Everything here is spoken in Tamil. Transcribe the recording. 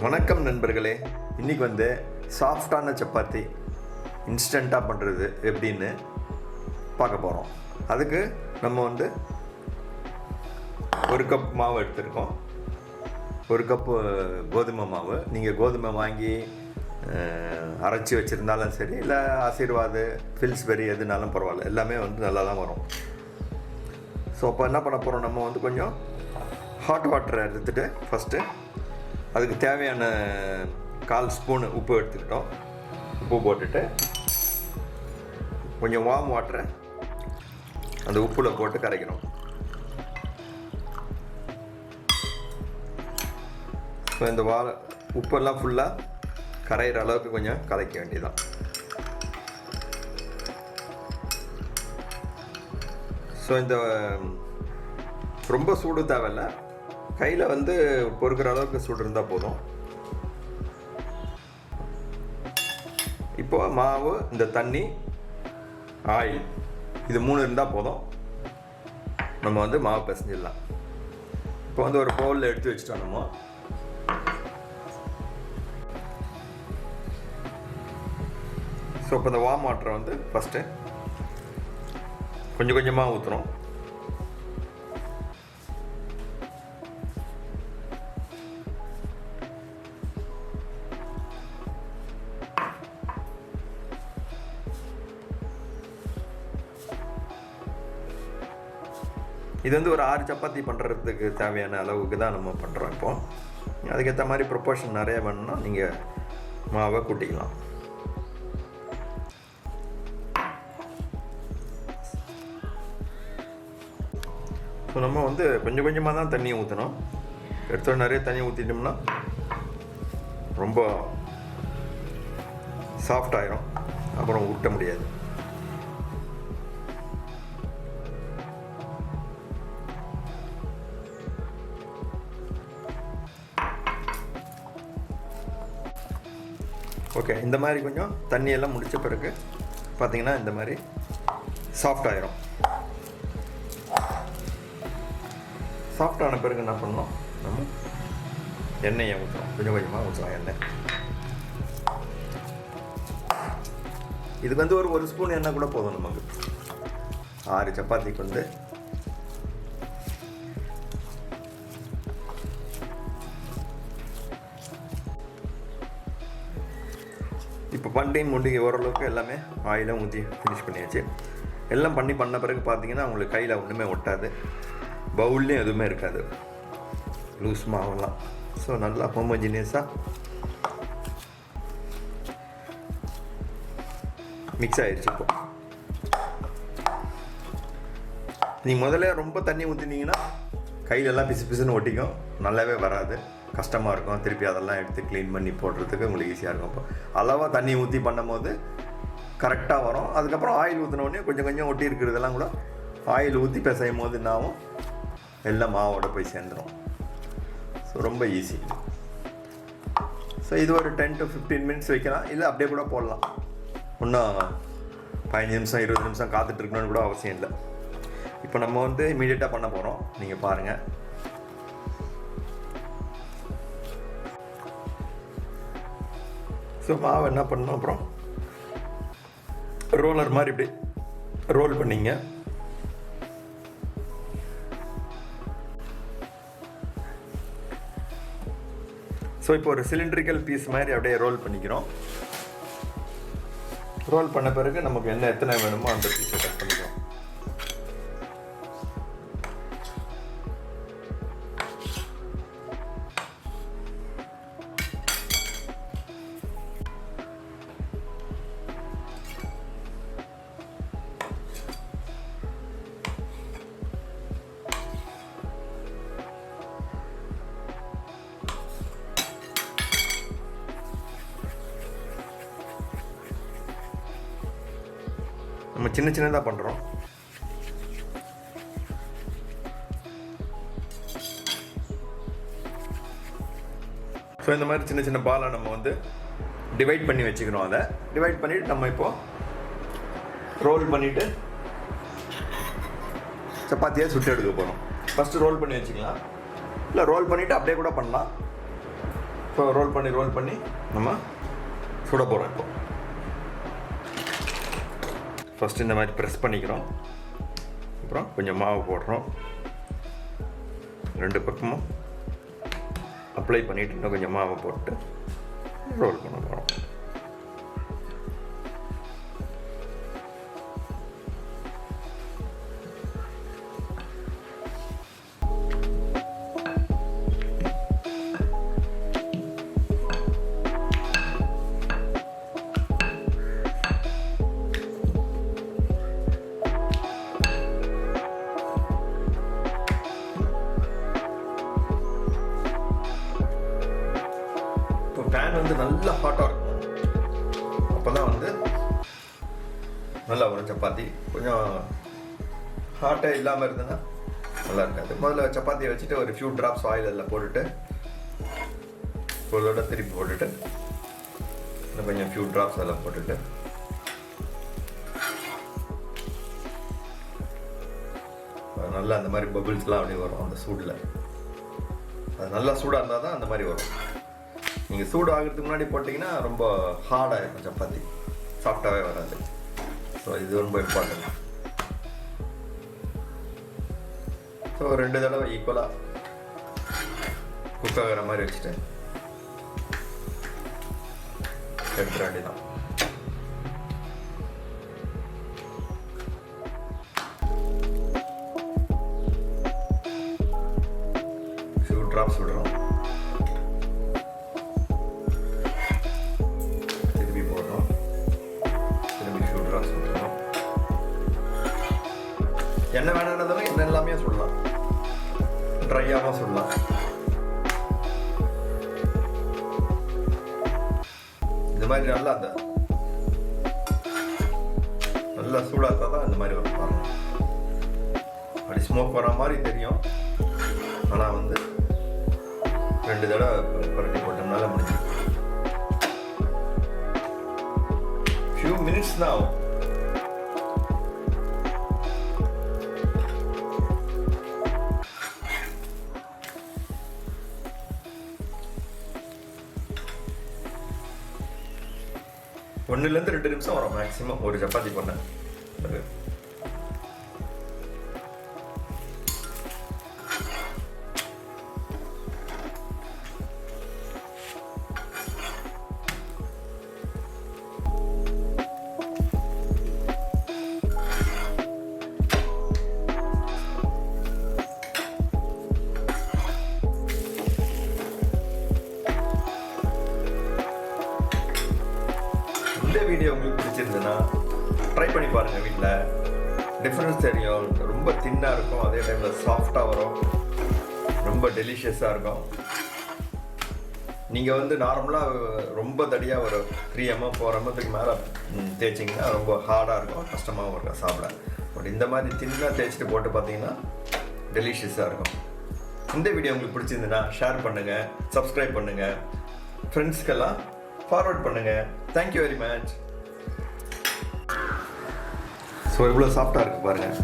வணக்கம் நண்பர்களே. இன்றைக்கி வந்து சாஃப்டான சப்பாத்தி இன்ஸ்டண்ட்டாக பண்ணுறது எப்படின்னு பார்க்க போகிறோம். அதுக்கு நம்ம வந்து ஒரு கப் மாவு எடுத்துருக்கோம். ஒரு கப்பு கோதுமை மாவு. நீங்கள் கோதுமை வாங்கி அரைச்சி வச்சுருந்தாலும் சரி, இல்லை ஆசீர்வாது ஃபில்ஸ்பெரி எதுனாலும் பரவாயில்ல, எல்லாமே வந்து நல்லா தான் வரும். ஸோ அப்போ என்ன பண்ண போகிறோம், நம்ம வந்து கொஞ்சம் ஹாட் வாட்டரை எடுத்துகிட்டு ஃபஸ்ட்டு அதுக்கு தேவையான 1/4 ஸ்பூனு உப்பு எடுத்துக்கிட்டோம். உப்பு போட்டுட்டு கொஞ்சம் வார்ம் வாட்டரை அந்த உப்பில் போட்டு கரைக்கணும். ஸோ இந்த உப்பெல்லாம் ஃபுல்லாக கரைகிற அளவுக்கு கொஞ்சம் கலக்க வேண்டியதான். ஸோ இந்த ரொம்ப சூடு தேவையில்லை, கையில் வந்து பொறுக்கிற அளவுக்கு சூடு இருந்தால் போதும். இப்போ மாவு, இந்த தண்ணி, ஆயில், இது 3 இருந்தால் போதும். நம்ம வந்து மாவு பிசைஞ்சிடலாம். இப்போ வந்து ஒரு பவுலில் எடுத்து வச்சுட்டோம் நம்ம. ஸோ இப்போ இந்த வார்ம் வாட்டரை வந்து ஃபஸ்ட்டு கொஞ்சம் கொஞ்சமாக ஊற்றுறோம். இது வந்து ஒரு 6 சப்பாத்தி பண்ணுறதுக்கு தேவையான அளவுக்கு தான் நம்ம பண்ணுறோம். இப்போ அதுக்கேற்ற மாதிரி ப்ரொப்போர்ஷன் நிறைய வேணும்னா நீங்கள் மாவை கூட்டிக்கலாம். ஸோ நம்ம வந்து கொஞ்சம் கொஞ்சமாக தான் தண்ணியை ஊற்றணும். எடுத்தோட நிறைய தண்ணி ஊற்றிட்டோம்னா ரொம்ப சாஃப்ட் ஆயிரும், அப்புறம் ஊட்ட முடியாது. ஓகே, இந்த மாதிரி கொஞ்சம் தண்ணியெல்லாம் முடித்த பிறகு பார்த்திங்கன்னா இந்த மாதிரி சாஃப்ட் ஆயிரும். சாஃப்டான பிறகு என்ன பண்ணணும், நம்ம எண்ணெயை ஊற்றுறோம். கொஞ்சம் கொஞ்சமாக ஊற்றுறோம் எண்ணெய். இதுக்கு வந்து ஒரு ஸ்பூன் எண்ணெய் கூட போதும் நமக்கு. 6 சப்பாத்திக்கு வந்து இப்போ பண்டிகை முண்டிகை ஓரளவுக்கு எல்லாமே ஆயிலும் ஊற்றி ஃபினிஷ் பண்ணியாச்சு. எல்லாம் பண்ண பிறகு பார்த்தீங்கன்னா உங்களுக்கு கையில் ஒன்றுமே ஒட்டாது, பவுல்லையும் எதுவுமே இருக்காது, லூஸ் மாவெல்லாம். ஸோ நல்லா ஹோமோஜினியஸாக மிக்ஸ் ஆகிடுச்சு. இப்போ நீங்கள் முதல்ல ரொம்ப தண்ணி ஊற்றினீங்கன்னா கையிலெல்லாம் பிசு பிசுன்னு ஒட்டிக்கும், நல்லாவே வராது, கஷ்டமாக இருக்கும். திருப்பி அதெல்லாம் எடுத்து க்ளீன் பண்ணி போடுறதுக்கு உங்களுக்கு ஈஸியாக இருக்கும். இப்போ அளவாக தண்ணி ஊற்றி பண்ணும்போது கரெக்டாக வரும். அதுக்கப்புறம் ஆயில் ஊற்றினோடனே கொஞ்சம் கொஞ்சம் ஒட்டி இருக்கிறதெல்லாம் கூட ஆயில் ஊற்றி பிசையும் போது என்னாகும், எல்லாம் மாவோட போய் சேர்ந்துடும். ஸோ ரொம்ப ஈஸி. ஸோ இது ஒரு 10 to 15 மினிட்ஸ் வைக்கலாம், இல்லை அப்படியே கூட போடலாம். இன்னும் 15 நிமிஷம் 20 நிமிஷம் காத்துட்ருக்கணும்னு கூட அவசியம் இல்லை. இப்போ நம்ம வந்து இமீடியட்டாக பண்ண போகிறோம், நீங்கள் பாருங்கள். ஸோ மாவு என்ன பண்ணணும், அப்புறம் ரோலர் மாதிரி இப்படி ரோல் பண்ணிங்க. ஸோ இப்போ ஒரு சிலிண்ட்ரிக்கல் பீஸ் மாதிரி அப்படியே ரோல் பண்ணிக்கிறோம். ரோல் பண்ண பிறகு நமக்கு என்ன எத்தனை வேணுமோ அந்த பீஸை கட் பண்ணிக்கிறோம். நம்ம சின்ன சின்னதாக பண்ணுறோம். ஸோ இந்த மாதிரி சின்ன சின்ன பாலை நம்ம வந்து டிவைட் பண்ணி வச்சுக்கிறோம். அதை டிவைட் பண்ணிவிட்டு நம்ம இப்போது ரோல் பண்ணிவிட்டு சப்பாத்தியாக சுட்டு எடுக்க போகிறோம். ஃபஸ்ட்டு ரோல் பண்ணி வச்சுக்கலாம், இல்லை ரோல் பண்ணிவிட்டு அப்படியே கூட பண்ணலாம். ஸோ இப்போ ரோல் பண்ணி நம்ம சுட போகிறோம். இப்போ ஃபஸ்ட்டு இந்த மாதிரி ப்ரெஸ் பண்ணிக்கிறோம். அப்புறம் கொஞ்சம் மாவு போடுறோம். 2 பக்கமும் அப்ளை பண்ணிவிட்டு இன்னும் கொஞ்சம் மாவை போட்டு ரோல் பண்ண போகிறோம். பேன் வந்து நல்லா ஹாட்டாக இருக்கும். அப்போ தான் வந்து நல்லா வரும் சப்பாத்தி. கொஞ்சம் ஹாட்டாக இல்லாமல் இருந்ததுன்னா நல்லா இருக்காது. முதல்ல சப்பாத்தியை வச்சுட்டு ஒரு ஃபியூ ட்ராப்ஸ் ஆயில் அதில் போட்டுட்டு ஒரு தடவை திருப்பி போட்டுட்டு இன்னும் கொஞ்சம் ஃபியூ ட்ராப்ஸ் அதில் போட்டுட்டு நல்லா அந்த மாதிரி பபிள்ஸ்லாம் அப்படியே வரும் அந்த சூடில். அது நல்லா சூடாக இருந்தால் தான் அந்த மாதிரி வரும். நீங்கள் சூடு ஆகிறதுக்கு முன்னாடி போட்டிங்கன்னா ரொம்ப ஹார்டாக இருக்கும் சப்பாத்தி, சாஃப்டாகவே வராது. ஸோ இது ரொம்ப இம்பார்ட்டன்ட். ஸோ 2 தடவை ஈக்குவலாக குக் ஆகிற மாதிரி வச்சுட்டு எடுத்துட வேண்டியதான். ட்ராப்ஸ் விடுறோம். திருப்பி போடுறோம். திருப்பி ஃபியூ ட்ராப்ஸ் விடுறோம். என்ன வேணாலும் என்ன எல்லாமே சொல்லலாம், ட்ரையாகவும் சொல்லலாம். இந்த மாதிரி நல்லா சூடாக தான் இந்த மாதிரி வரும் பாருங்க. அப்படி ஸ்மோக் வர மாதிரி தெரியும். ஆனால் வந்து 2 தடவை பரட்டி போட்டோம்னால முடிஞ்சு ஃபியூ மினிட்ஸ் தான் ஆகும். ஒன்றுலேருந்து 2 நிமிஷம் வரும் மேக்ஸிமம் ஒரு சப்பாத்தி பண்ண. இந்த வீடியோ உங்களுக்கு பிடிச்சிருந்ததுன்னா ட்ரை பண்ணி பாருங்கள். வீட்டில் டிஃப்ரென்ஸ் தெரியும். ரொம்ப தின்னாக இருக்கும், அதே டைமில் சாஃப்டாக வரும், ரொம்ப டெலிஷியஸாக இருக்கும். நீங்கள் வந்து நார்மலாக ரொம்ப தடியாக ஒரு 3 mm 4 mmத்துக்கு மேலே தேய்ச்சிங்கன்னா ரொம்ப ஹார்டாக இருக்கும், கஷ்டமாகவும் இருக்கும் சாப்பிட. பட் இந்த மாதிரி தின்னாக தேய்ச்சிட்டு போட்டு பார்த்தீங்கன்னா டெலிஷியஸாக இருக்கும். இந்த வீடியோ உங்களுக்கு பிடிச்சிருந்ததுன்னா ஷேர் பண்ணுங்கள், சப்ஸ்கிரைப் பண்ணுங்கள், ஃப்ரெண்ட்ஸ்க்கெல்லாம் ஃபார்வர்ட் பண்ணுங்கள். Thank you very much. ஸோ இவ்வளோ சாஃப்டாக இருக்குது பாருங்கள்.